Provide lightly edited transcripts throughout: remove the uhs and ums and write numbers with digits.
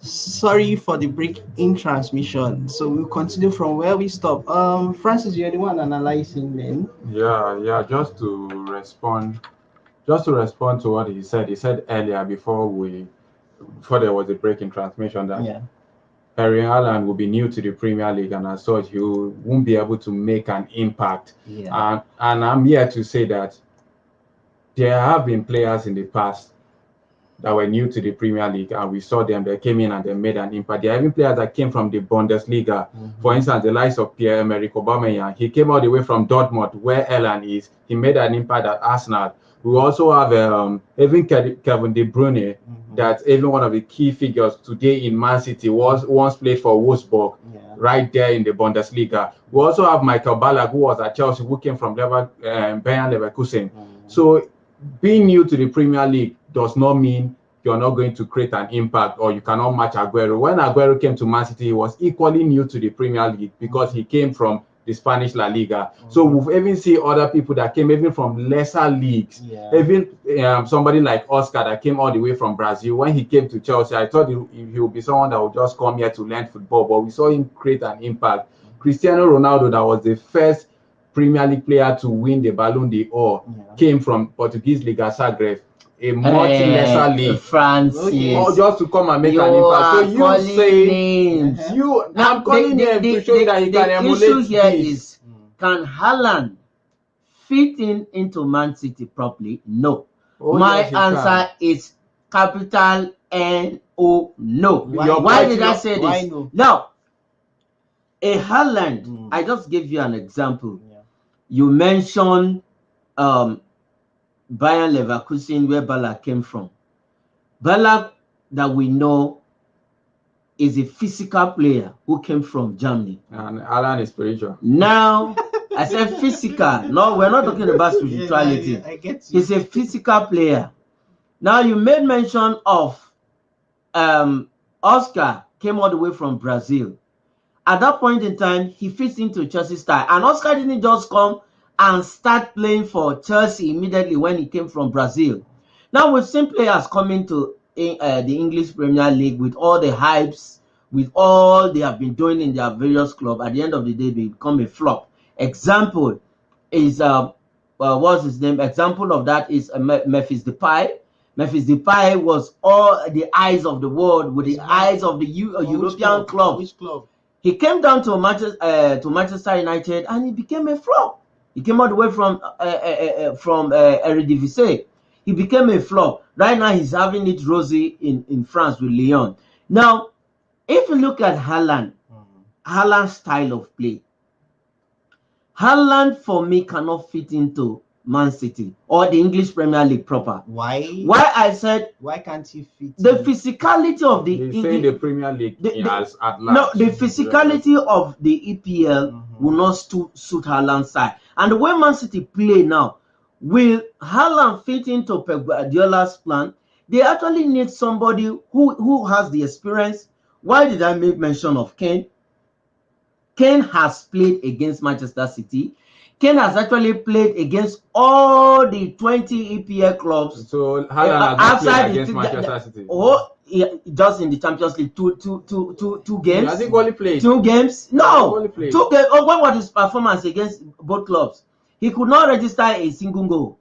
Sorry for the break in transmission. So we'll continue from where we stop. Francis, you're the one analyzing then. Yeah. Just to respond to what he said. He said earlier before there was a break in transmission that Yeah. Erling Haaland will be new to the Premier League, and as such, he won't be able to make an impact. Yeah. And I'm here to say that there have been players in the past that were new to the Premier League, and we saw them. They came in and they made an impact. There are even players that came from the Bundesliga. For instance, the likes of Pierre-Emerick Aubameyang. He came all the way from Dortmund, where Haaland is. He made an impact at Arsenal. We also have even Kevin De Bruyne, that's even one of the key figures today in Man City, was once played for Wolfsburg, right there in the Bundesliga. We also have Michael Ballack, who was at Chelsea, who came from Bayern Leverkusen. So being new to the Premier League does not mean you're not going to create an impact or you cannot match Aguero. When Aguero came to Man City, he was equally new to the Premier League because he came from the Spanish La Liga. So we've even seen other people that came even from lesser leagues. Even somebody like Oscar that came all the way from Brazil. When he came to Chelsea, I thought he would be someone that would just come here to learn football, but we saw him create an impact. Cristiano Ronaldo, that was the first Premier League player to win the Ballon d'Or, came from Portuguese Liga Zagreb, a much lesser league. Francis, just to come and make you an impact. are So you calling say names. I'm calling names to show you that he can emulate issue here this. is, can Haaland fit into Man City properly? No. My yes, he answer is capital N-O, no. Why did I say Why this? no? Now, a Haaland, I just gave you an example. You mentioned Bayern Leverkusen, where Ballack came from. Ballack, that we know, is a physical player who came from Germany. And Haaland is spiritual. Now, I said physical. No, we're not talking about spirituality. I get you. He's a physical player. Now, you made mention of Oscar came all the way from Brazil. At that point in time, he fits into Chelsea style. And Oscar didn't just come and start playing for Chelsea immediately when he came from Brazil. Now, we've seen players coming to the English Premier League with all the hypes, with all they have been doing in their various clubs. At the end of the day, they become a flop. Example is, what's his name? Example of that is Memphis Depay. Memphis Depay was all the eyes of the world, with the eyes of the European club. Which club? He came down to Manchester United and he became a flop. He came all the way from Eredivisie. He became a flop. Right now he's having it rosy in France with Lyon. Now, if you look at Haaland's style of play, Haaland for me cannot fit into Man City or the English Premier League proper. Why? Why I said Why can't he fit? the physicality of the the Premier League as at large. No, the physicality of the EPL will not suit Haaland's side. And the way Man City play now, will Haaland fit into Pep Guardiola's plan? They actually need somebody who has the experience. Why did I make mention of Kane? Kane has played against Manchester City. Kane has actually played against all the 20 EPL clubs. So Haaland has played against Manchester City. Just in the Champions League, two games. Has he only played 2 games? No, 2 games. What was his performance against both clubs? He could not register a single goal.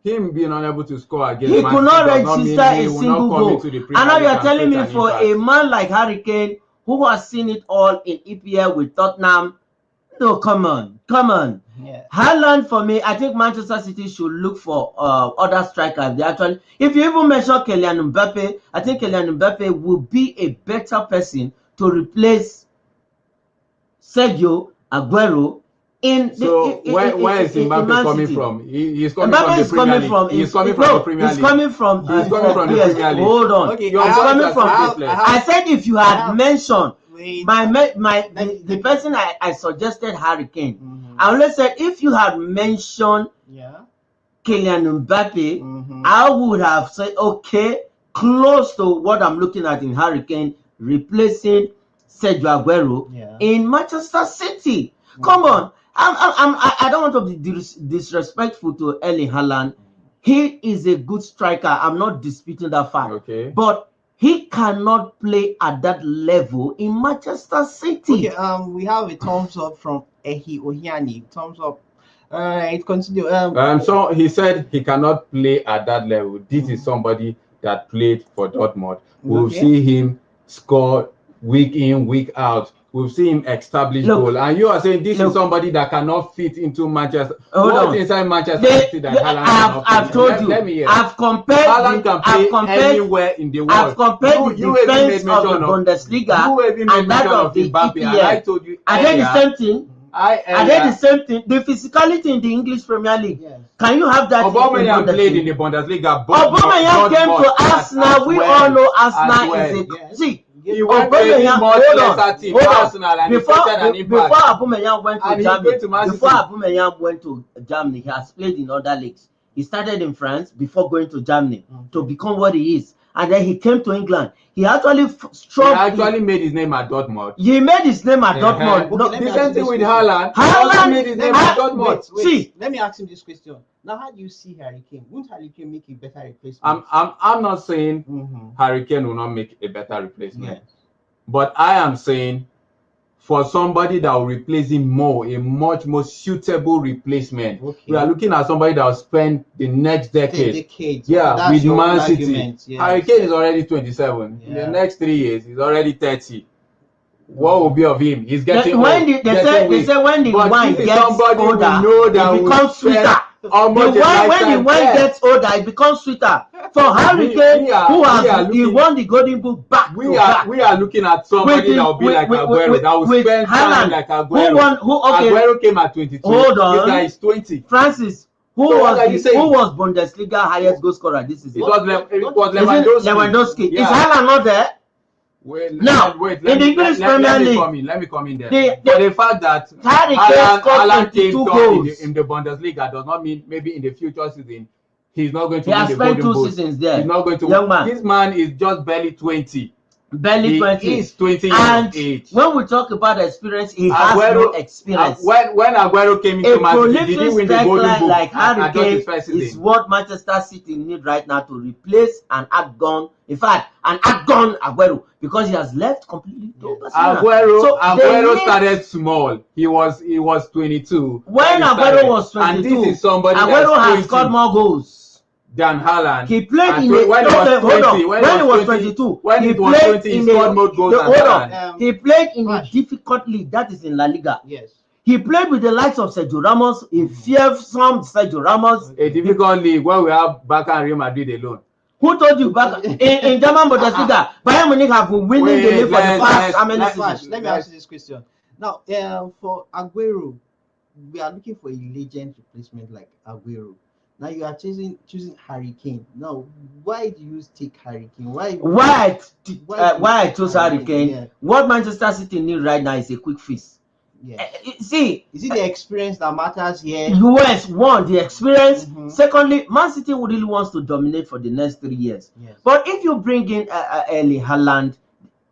Him being unable to score against He Man could not City does register mean he a will single not come goal. into the Premier And now League you are and telling create me an for impact. a man like Harry Kane, who has seen it all in EPL with Tottenham. No, come on. Yeah. Haaland, for me, I think Manchester City should look for other strikers. If you even mention Kylian Mbappe, I think Kylian Mbappe will be a better person to replace Sergio Aguero in where is Mbappe coming from? He's coming Mbappe from the Premier League. He's coming from the Premier League. He's coming from the Premier League. Hold on. Okay, He's coming from. I said if you had mentioned Wait. the person I suggested Harry Kane. I only said if you had mentioned Kylian Mbappe, I would have said okay, close to what I'm looking at in Harry Kane replacing Sergio Aguero in Manchester City. Come on, I don't want to be disrespectful to Erling Haaland. He is a good striker. I'm not disputing that fact. Okay. But he cannot play at that level in Manchester City. Okay, we have a thumbs up from Ehi Ohiani. Thumbs up. All right, continue. So he said he cannot play at that level. This is somebody that played for Dortmund. We'll Okay. see him score week in, week out. We'll see him establish goal. And you are saying this is somebody that cannot fit into Manchester. What's inside Manchester City that Haaland cannot I've told you. Let me hear. I've compared. Haaland can play anywhere in the world. I've compared the defense of the Bundesliga and that of the EPL. And I told you. I did the same thing. I did the same thing. The physicality in the English Premier League. Yes. Can you have that? Aubameyang played in the Bundesliga. Aubameyang came to Arsenal. We all know Arsenal is a see. He went to a much lesser team, Arsenal, and before before Aubameyang went to Germany, he has played in other leagues. He started in France before going to Germany to become what he is, and then he came to England. He actually made his name at Dortmund. He made his name at Dortmund. Okay, The same thing with Haaland. Haaland made his name at Dortmund. Wait, See, let me ask him this question. Now, how do you see Harry Kane? Won't Harry Kane make a better replacement? I'm not saying Harry Kane will not make a better replacement, but I am saying for somebody that will replace him more, a much more suitable replacement. Okay. We are looking at somebody that will spend the next decade. With Man City. Yes. Harry Kane is already 27. In the next 3 years, he's already 30. What will be of him? He's getting old. They say when the wine gets older, it becomes sweeter. When the wine gets older, it becomes sweeter. For Harry Kane, he won the Golden Boot back. We are looking at somebody that will be like Aguero, that will spend time like Aguero. Aguero came at 22. Hold on. This guy is 20. Francis, who was Bundesliga highest goal scorer this season? It was Lewandowski. Is Haaland not there? Wait, in the English Premier League, let me come in there. But the fact that Haaland came top in the Bundesliga does not mean maybe in the future season he's not going to win the Golden Boot. 2 seasons there. He's not going to win. This man is just barely 20. Barely 20. He is 20 and years of age. When we talk about experience, he has no experience. When Aguero came into Man City, did he win the Golden Boot? Like Harry Kane is what Manchester City need right now to replace an outgone. In fact, an outgone Aguero, because he has left completely. Aguero started small. He was 22. When Aguero was 22, and this is somebody Aguero has scored more goals than Haaland. He played in when he was 22. When he was 20, he scored more goals than Haaland. He played in a difficult league, that is in La Liga. Yes. He played with the likes of Sergio Ramos, a fearsome Sergio Ramos. A difficult league where we have Barca and Real Madrid alone. Who told you back in German Bundesliga? Bayern Munich have been winning the league for the past how many seasons? Let me ask you this question. Now, for Aguero, we are looking for a legend replacement like Aguero. Now you are choosing Harry Kane. Now, why do you take Harry Kane? Why I chose Harry Kane? Yeah. What Manchester City need right now is a quick fix. Yeah. See, is it the experience that matters here? US, one, the experience. Secondly, Man City really wants to dominate for the next 3 years. Yes. But if you bring in Erling Haaland,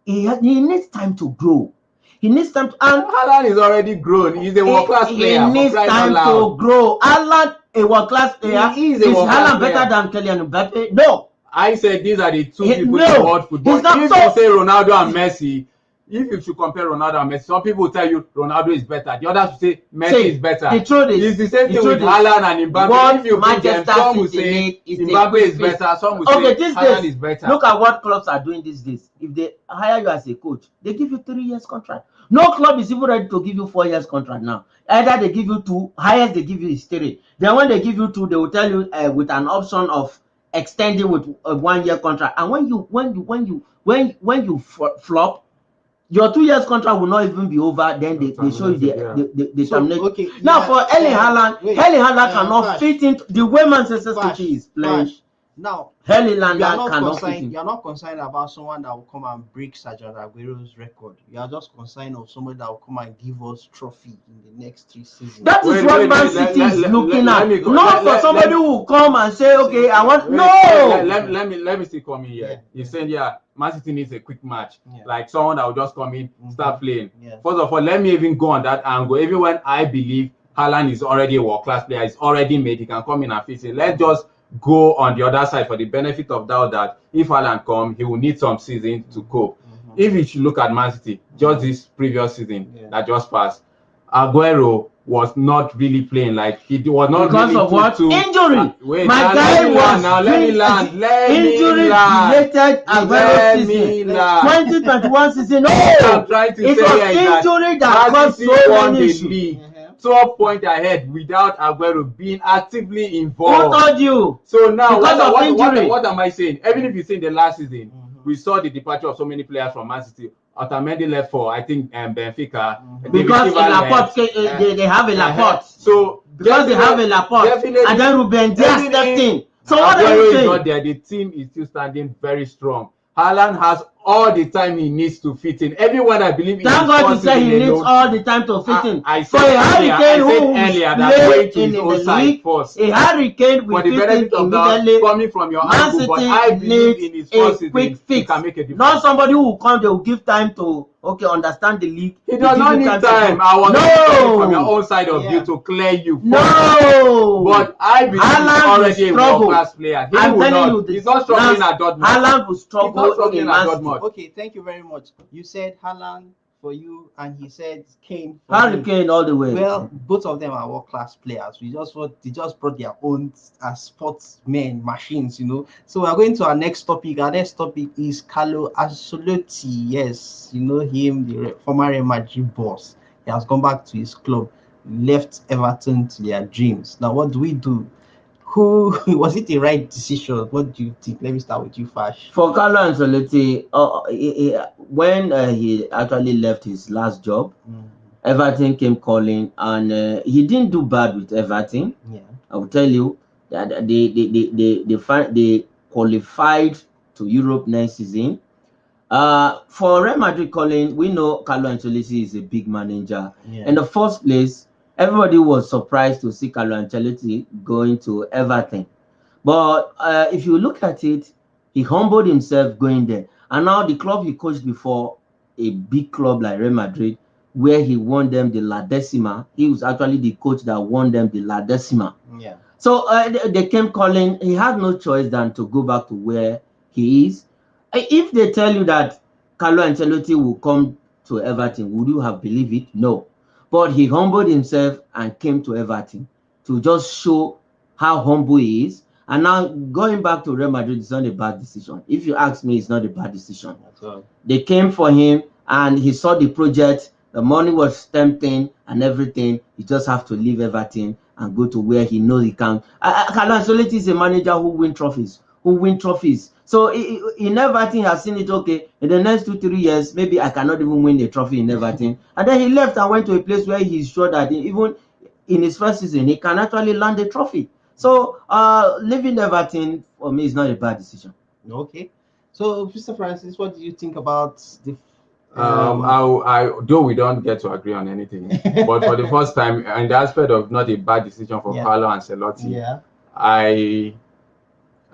he needs time to grow. He needs time to. And Haaland is already grown. He's a world-class player. He needs time to grow. Haaland, a world-class player. Is Haaland better than Kylian Mbappe? No. I said these are the two people in world football. If you say Ronaldo and Messi, if you should compare Ronaldo and Messi, some people will tell you Ronaldo is better. The others will say Messi is better. The truth is, it's the same thing with Haaland and Mbappe. If you bring them, some will say Mbappe is better. Some will say Haaland is better. Look at what clubs are doing these days. If they hire you as a coach, they give you 3 years contract. No club is even ready to give you 4 years contract now. Either they give you 2, highest they give you is 3. Then when they give you 2, they will tell you with an option of extending with a 1 year contract. And when you flop, your 2 years contract will not even be over. Then they show you the terminate. Okay, now for Erling Haaland, cannot fit into the way Manchester City is playing. Now, Erling Haaland cannot fit in. You are not concerned about someone that will come and break Sergio Aguero's record. You are just concerned of somebody that will come and give us trophy in the next 3 seasons. That is what Man City is looking at. Not for somebody who will come and say, okay, I want. No. Let me still come in here. He's saying, Man City needs a quick match, like someone that will just come in, start playing. First of all, let me even go on that angle. Even when I believe Haaland is already a world-class player, he's already made, he can come in and fix it. Let's just go on the other side for the benefit of doubt that if Haaland come, he will need some season to cope. If you should look at Man City, just this previous season that just passed, Aguero was not really playing, like he was not because really of what injury. Wait, My now guy was let me land. injury related Aguero season. 2021 season. No, I'm trying to it say was here is that injury that Man caused City so won many the issues. league 12 points ahead without Aguero being actively Who involved. told you? So now, Because of injury. what am I saying? Even if you see in the last season, we saw the departure of so many players from Man City. Otamendi left for, I think, Benfica. Because in Laporte, they have a Laporte. So because they have a Laporte, and then Ruben Dias stepped in. So what are you Aguero is saying? not there. The team is still standing very strong. Haaland has all the time he needs to fit in. Everyone, I believe, thank God you say he needs all the time to fit in. I For said a Hurricane who played in the league, first. A Hurricane will fit in immediately. Coming from your Man angle, but City I believe in his first a quick season, fix. he can make a difference. Not somebody who will come, they will give time to understand the league. He does not need time. I was coming from your own side of view to clear you. No, but I believe he's already a world-class player. I'm telling you this. He's not struggling at Dortmund. Haaland will struggle in Man City. Okay, thank you very much. You said Haaland for you, and he said Kane for Hurricane all the way. Well, both of them are world-class players. They just brought their own sportsmen machines, you know. So we're going to our next topic. Our next topic is Carlo Ancellotti. Yes, you know him, the former Real Madrid boss. He has gone back to his club, left Everton to their dreams. Now, what do we do? Who was it the right decision? What do you think? Let me start with you, Fash. For Carlo Ancelotti, when he actually left his last job, Everton came calling, and he didn't do bad with Everton. Yeah, I will tell you that they qualified to Europe next season. For Real Madrid calling, we know Carlo Ancelotti is a big manager. Yeah. In the first place, everybody was surprised to see Carlo Ancelotti going to Everton. But if you look at it, he humbled himself going there. And now the club he coached before, a big club like Real Madrid, where he won them the La Decima, he was actually the coach that won them the La Decima. Yeah. So they came calling. He had no choice than to go back to where he is. If they tell you that Carlo Ancelotti will come to Everton, would you have believed it? No. But he humbled himself and came to Everton to just show how humble he is. And now going back to Real Madrid is not a bad decision. If you ask me, it's not a bad decision. They came for him and he saw the project. The money was tempting and everything. He just have to leave Everton and go to where he knows he can. Carlo Ancelotti is a manager who win trophies. So in Everton, has seen it, okay, in the next 2-3 years, maybe I cannot even win a trophy in Everton. And then he left and went to a place where he's sure that even in his first season, he can actually land a trophy. So leaving Everton, for me, is not a bad decision. Okay. So, Mr. Francis, what do you think about the... though we don't get to agree on anything, but for the first time, in the aspect of not a bad decision for Carlo Ancelotti, I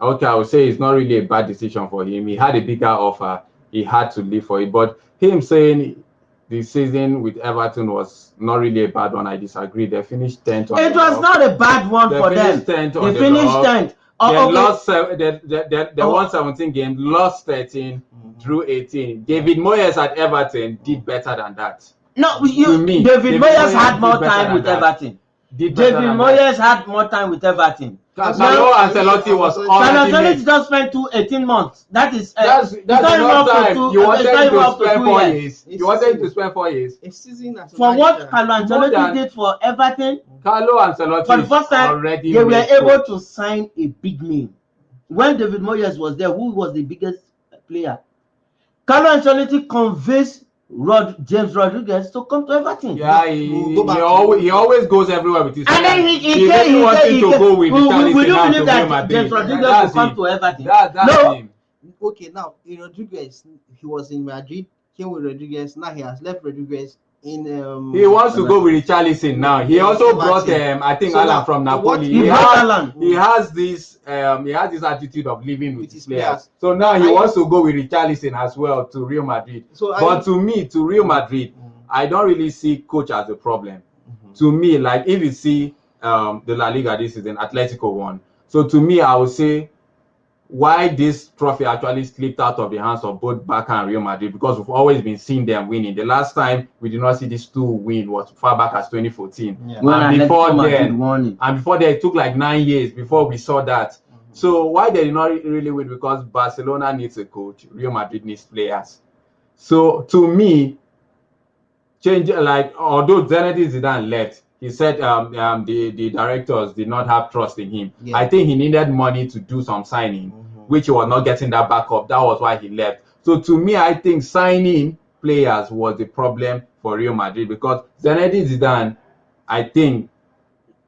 would say it's not really a bad decision for him. He had a bigger offer. He had to leave for it. But him saying the season with Everton was not really a bad one, I disagree. They finished 10th. It was not a bad one for them. They finished 10th. They won 17 games, lost 13, drew 18. David Moyes at Everton did better than that. No, David Moyes had more time with Everton. David Moyes had more time with Everton. Carlo Ancelotti was Carlo Ancelotti just spent 18 months. That's enough time. You wanted to spend 4 years. You wanted to spend 4 years. A season for what Carlo Ancelotti did for Everton, Carlo Ancelotti for the first time, already they were able to sign a big name. When David Moyes was there, who was the biggest player? Carlo Ancelotti convinced James Rodriguez to come to Everton. Yeah, he always goes everywhere with his. And then he wanted to go with Richarlison. Would you believe that James Rodriguez will come to Everton? No. Him. Okay, now in Rodriguez, he was in Madrid, came with Rodriguez. Now he has left Rodriguez. He wants to go with Richarlison now. He also brought I think Alan from Napoli. He has this attitude of living with his players. So now he wants to go with Richarlison as well to Real Madrid. But to Real Madrid, I don't really see coach as a problem. To me, like if you see the La Liga this season, Atletico won. So to me, I would say why this trophy actually slipped out of the hands of both Barca and Real Madrid, because we've always been seeing them winning. The last time we did not see these two win was far back as 2014. Yeah. When And before Atletico Madrid then, won it. and before that, it took like 9 years before we saw that. So why they did not really win? Because Barcelona needs a coach, Real Madrid needs players. So to me, although Zinedine Zidane left, he said the directors did not have trust in him. Yeah. I think he needed money to do some signing, which he was not getting that backup. That was why he left. So to me, I think signing players was the problem for Real Madrid, because Zinedine Zidane, I think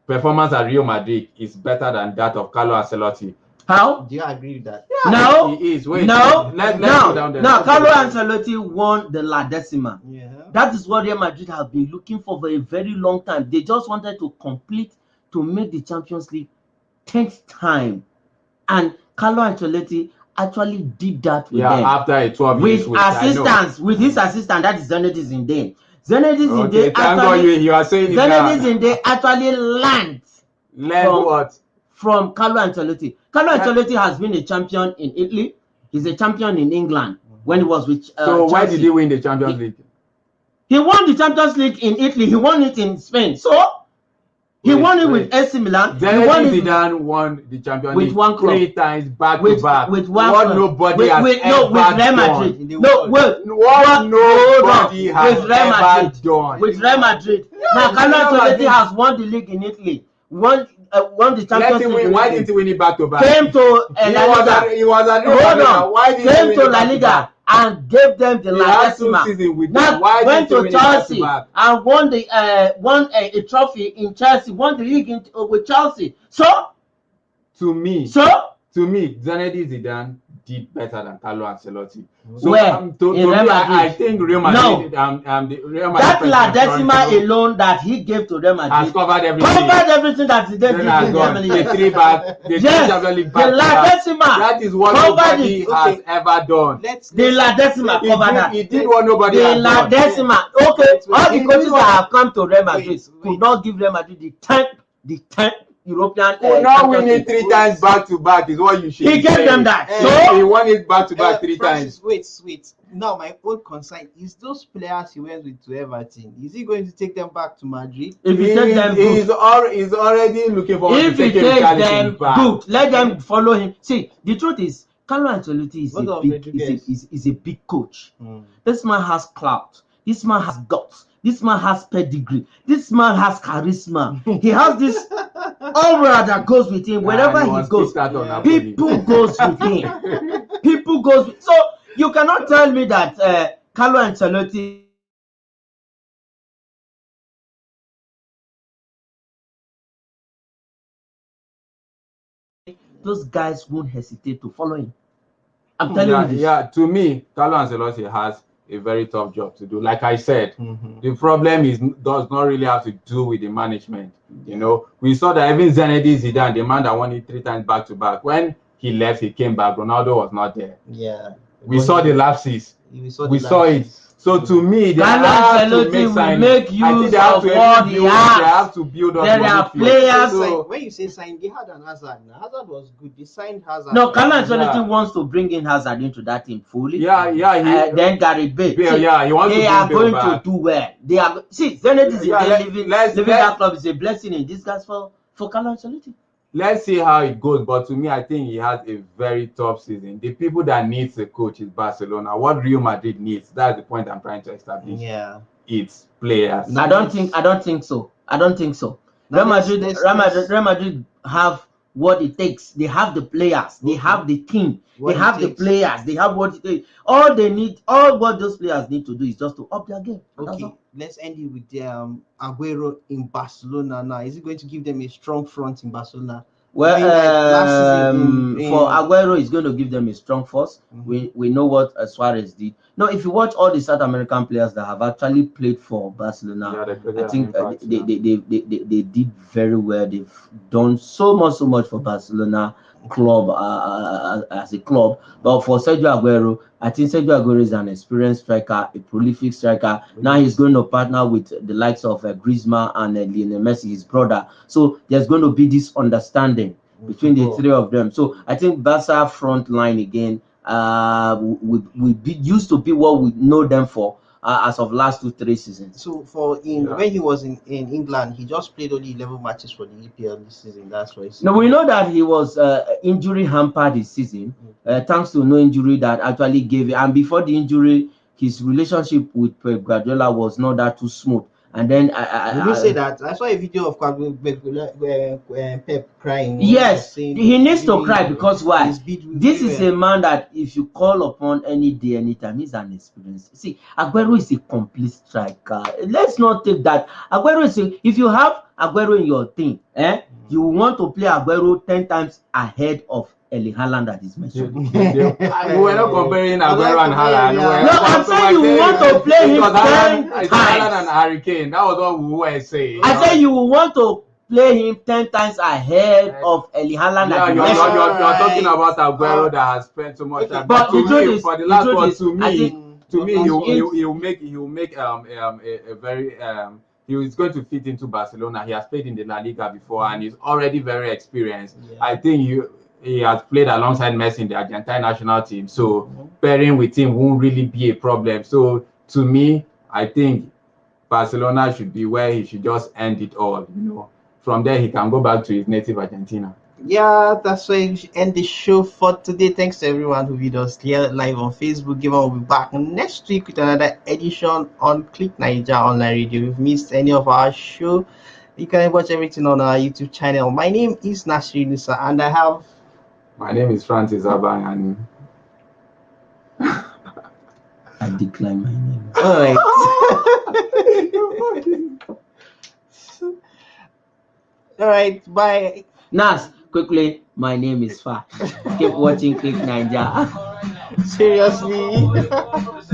performance at Real Madrid is better than that of Carlo Ancellotti. How? Do you agree with that? Yeah, No, he is. Wait, no, let's go down there. no. Carlo Ancelotti won the La Decima. Yeah. That is what Real Madrid have been looking for a very long time. They just wanted to complete, to make the Champions League 10th time, and Carlo Ancelotti actually did that with them. After a 12 years with assistance, with his assistant, that is Zinedine Zidane. Zinedine Zidane actually, you are saying Zinedine Zidane actually learned what? From Carlo Ancelotti. Carlo Ancelotti has been a champion in Italy. He's a champion in England when he was with so why Chelsea. did he win the Champions League? He won the Champions League in Italy. He won it in Spain. So he won it with AC Milan. Zinedine Zidane won the Champions League with one club 3 times back to back. With one what club. nobody has with ever Real Madrid. done. What nobody has with Real ever Madrid. done. With Real Madrid. Now Carlo Ancelotti has won the league in Italy. Won the Champions League. Why didn't he win it back to back? Came to La Liga. He was at Why didn't he Came win to it La back to Liga back? and gave them the La Decima. Now went to Chelsea and won a trophy in Chelsea. Won the league with Chelsea. So to me, Zinedine Zidane did better than Carlo Ancelotti. So I think Real Madrid, the Real Madrid, that La Decima alone that he gave to Real Madrid has covered everything. That he did in Germany. The La Decima. That is what nobody has ever done. The La Decima covered that. He did what nobody has done. The La Decima. Okay, all the coaches that have come to Real Madrid could not give Real Madrid the 10th European. Not winning 3 times back to back is what you should. He gave them that. So he won it back to back 3 times. Wait. Now my own concern is those players he went with to Everton. Is he going to take them back to Madrid? If he takes them, he's already looking forward to taking them back. If he takes them, good. Let them follow him. See, the truth is, Carlo Ancelotti is a big coach. This man has clout. This man has guts. This man has pedigree. This man has charisma. He has this aura that goes with him. Wherever he goes, people goes with him. People goes with, so you cannot tell me that Carlo Ancelotti those guys won't hesitate to follow him. I'm telling you this. Yeah, to me, Carlo Ancelotti has a very tough job to do. Like I said, the problem does not really have to do with the management. You know, we saw that even Zinedine Zidane, the man that won it 3 times back to back, when he left, he came back. Ronaldo was not there. Yeah, we saw the lapses. We saw it. So to me, they have to make use of what he has. They have to build up. There are players. So when you say sign, they had an Hazard. Now, Hazard was good. They signed Hazard. No, Carlo Ancelotti wants to bring in Hazard into that team fully. Then Gary Bale. He wants they are going to do well. They are. See, Zenit is living that club is a blessing in disguise for Carlo Ancelotti. Let's see how it goes. But to me, I think he has a very tough season. The people that needs a coach is Barcelona. What Real Madrid needs, that's the point I'm trying to establish. Yeah, it's players. I don't think so. Real Madrid have what it takes. They have the players. They have the team. They have the players. They have what it takes. All what those players need to do is just to up their game. Okay, let's end it with Aguero in Barcelona now. Is it going to give them a strong front in Barcelona? Well, for Aguero, it's going to give them a strong force. We know what Suarez did. No, if you watch all the South American players that have actually played for Barcelona, I think they did very well. They've done so much for Barcelona club as a club. But for Sergio Aguero, I think Sergio Aguero is an experienced striker, a prolific striker. Now he's going to partner with the likes of Griezmann and Lionel Messi, his brother. So there's going to be this understanding. between the Football. three of them. So I think Barca front line again used to be what we know them for as of last 2-3 seasons. So when he was in England, he just played only 11 matches for the EPL this season. That's why. Now we know that he was injury hampered this season, thanks to no injury that actually gave it. And before the injury, his relationship with Pep Guardiola was not that too smooth. And then Would you say that? I saw a video of Pep crying. yes, Saying he needs to really, cry because why? he's beat This is very a man that if you call upon any day, anytime, he's an experience. See, Aguero is a complete striker. Let's not take that. Aguero is if you have Aguero in your team, you want to play Aguero 10 times ahead of Erling Haaland that is mentioned. We're not comparing Aguero and Haaland. Yeah. No, I'm saying you want to play him 10 Haaland times. and Harry Kane. That was what we were saying. I said you want to play him 10 times ahead of Erling Haaland. Yeah, that you you're mentioned. talking about Aguero that has spent so much time. But to the truth me, is- for the the last truth one, is, to I me, think- to me, it's- he'll make a very he is going to fit into Barcelona. He has played in the La Liga before and he's already very experienced. Yeah. I think he has played alongside Messi in the Argentine national team, so pairing with him won't really be a problem. So to me, I think Barcelona should be where he should just end it all. From there he can go back to his native Argentina. Yeah, that's why we should end the show for today. Thanks to everyone who viewed us here live on Facebook. Given will be back next week with another edition on Click Naija Online Radio. If you've missed any of our show, you can watch everything on our YouTube channel. My name is Nasri Nusa, and I have. My name is Francis Abang, and I decline my name. All right. All right. Bye. Nas, quickly, my name is Fa. Keep watching Click Ninja. Seriously.